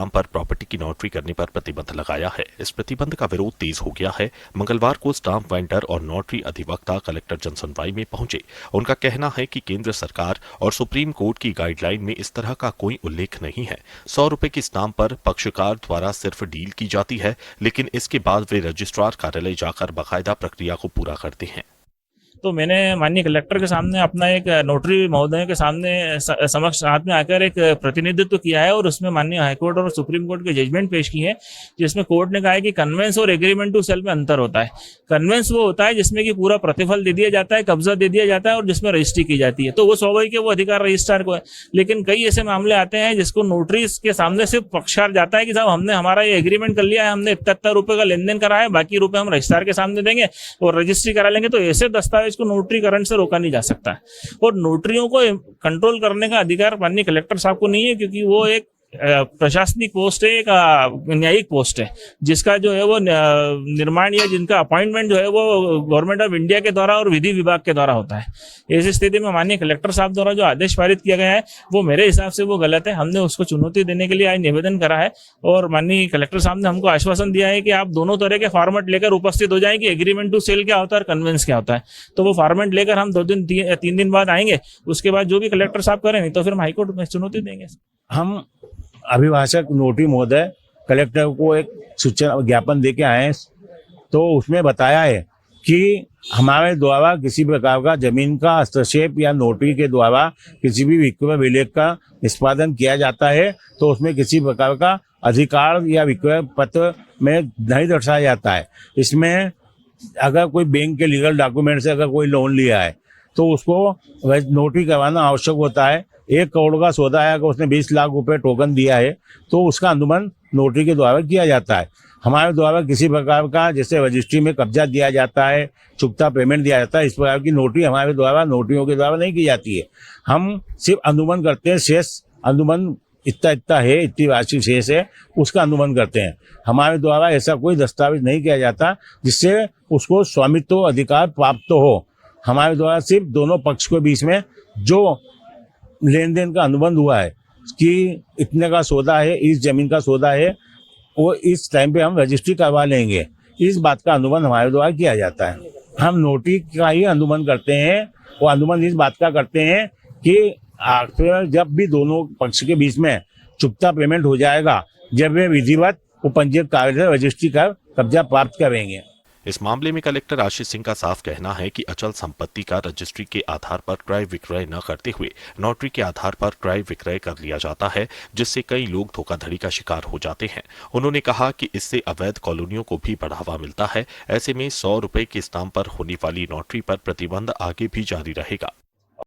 नाम पर प्रॉपर्टी की नोटरी करने पर प्रतिबंध लगाया है। इस प्रतिबंध का विरोध तेज हो गया है। मंगलवार को स्टाम्प वेंडर और नोटरी अधिवक्ता कलेक्टर जनसुनवाई में पहुंचे। उनका कहना है कि केंद्र सरकार और सुप्रीम कोर्ट की गाइडलाइन में इस तरह का कोई उल्लेख नहीं है। 100 रुपए की स्टाम्प पर पक्षकार द्वारा सिर्फ डील की जाती है, लेकिन इसके बाद वे रजिस्ट्रार कार्यालय जाकर बाकायदा प्रक्रिया को पूरा करते हैं। तो मैंने माननीय कलेक्टर के सामने अपना एक नोटरी महोदय के सामने समक्ष हाथ में आकर एक प्रतिनिधित्व किया है और उसमें माननीय हाईकोर्ट और सुप्रीम कोर्ट के जजमेंट पेश की है, जिसमें कोर्ट ने कहा है कि कन्वेंस और एग्रीमेंट टू सेल में अंतर होता है। कन्वेंस वो होता है जिसमें कि पूरा प्रतिफल दे दिया जाता है, कब्जा दे दिया जाता है और जिसमें रजिस्ट्री की जाती है, तो वो स्वाभाविक है, वो अधिकार रजिस्ट्रार को है। लेकिन कई ऐसे मामले आते हैं जिसको नोटरी के सामने सिर्फ पक्षकार जाता है कि साहब हमने हमारा ये एग्रीमेंट कर लिया है, हमने इतना रुपए का लेन देन करा है, बाकी रुपए हम रजिस्ट्रार के सामने देंगे और रजिस्ट्री करा लेंगे। तो ऐसे दस्तावेज को नोटरीकरण से रोका नहीं जा सकता है। और नोटरियों को कंट्रोल करने का अधिकार माननीय कलेक्टर साहब को नहीं है, क्योंकि वो एक प्रशासनिक पोस्ट है, एक न्यायिक पोस्ट है, जिसका जो है वो निर्माण या जिनका अपॉइंटमेंट जो है वो गवर्नमेंट ऑफ इंडिया के द्वारा और विधि विभाग के द्वारा होता है। ऐसी स्थिति में माननीय कलेक्टर साहब द्वारा जो आदेश पारित किया गया है वो मेरे हिसाब से वो गलत है। हमने उसको चुनौती देने के लिए आज निवेदन करा है और माननीय कलेक्टर साहब ने हमको आश्वासन दिया है कि आप दोनों तरह के फॉर्मेट लेकर उपस्थित हो जाएं कि एग्रीमेंट टू सेल क्या होता है और कन्वेंस क्या होता है। तो वो फॉर्मेट लेकर हम 2-3 दिन बाद आएंगे। उसके बाद जो भी कलेक्टर साहब करें, नहीं तो फिर हम हाईकोर्ट में चुनौती देंगे। हम अभिभाषक नोटरी महोदय कलेक्टर को एक सूचना ज्ञापन देके आए हैं, तो उसमें बताया है कि हमारे द्वारा किसी प्रकार का जमीन का हस्तक्षेप या नोटरी के द्वारा किसी भी विक्रय विलेख का निष्पादन किया जाता है तो उसमें किसी प्रकार का अधिकार या विक्रय पत्र में नहीं दर्शाया जाता है। इसमें अगर कोई बैंक के लीगल डॉक्यूमेंट से अगर कोई लोन लिया है तो उसको नोटरी करवाना आवश्यक होता है। 1 करोड़ का सौदा है, अगर उसने 20 लाख रुपए टोकन दिया है तो उसका अनुबंध नोटरी के द्वारा किया जाता है। हमारे द्वारा किसी प्रकार का जैसे रजिस्ट्री में कब्जा दिया जाता है, चुकता पेमेंट दिया जाता है, इस प्रकार की नोटरी हमारे द्वारा नोटरियों के द्वारा नहीं की जाती है। हम सिर्फ अनुबंध करते हैं, शेष अनुबंध इतना है, इतनी राशि शेष है, उसका अनुबंध करते हैं। हमारे द्वारा ऐसा कोई दस्तावेज नहीं किया जाता जिससे उसको स्वामित्व अधिकार प्राप्त हो। हमारे द्वारा सिर्फ दोनों पक्ष के बीच में जो लेन देन का अनुबंध हुआ है कि इतने का सौदा है, इस जमीन का सौदा है, वो इस टाइम पे हम रजिस्ट्री करवा लेंगे, इस बात का अनुबंध हमारे द्वारा किया जाता है। हम नोटरी का ही अनुबंध करते हैं। वो अनुबंध इस बात का करते हैं कि आखिर जब भी दोनों पक्ष के बीच में चुकता पेमेंट हो जाएगा, जब वे विधिवत वो पंजीयक कार्यालय से रजिस्ट्री कर कब्जा प्राप्त करेंगे। इस मामले में कलेक्टर आशीष सिंह का साफ कहना है कि अचल संपत्ति का रजिस्ट्री के आधार पर क्रय विक्रय न करते हुए नोटरी के आधार पर क्रय विक्रय कर लिया जाता है, जिससे कई लोग धोखाधड़ी का शिकार हो जाते हैं। उन्होंने कहा कि इससे अवैध कॉलोनियों को भी बढ़ावा मिलता है। ऐसे में 100 रुपए के स्टाम्प पर होने वाली नोटरी पर प्रतिबंध आगे भी जारी रहेगा।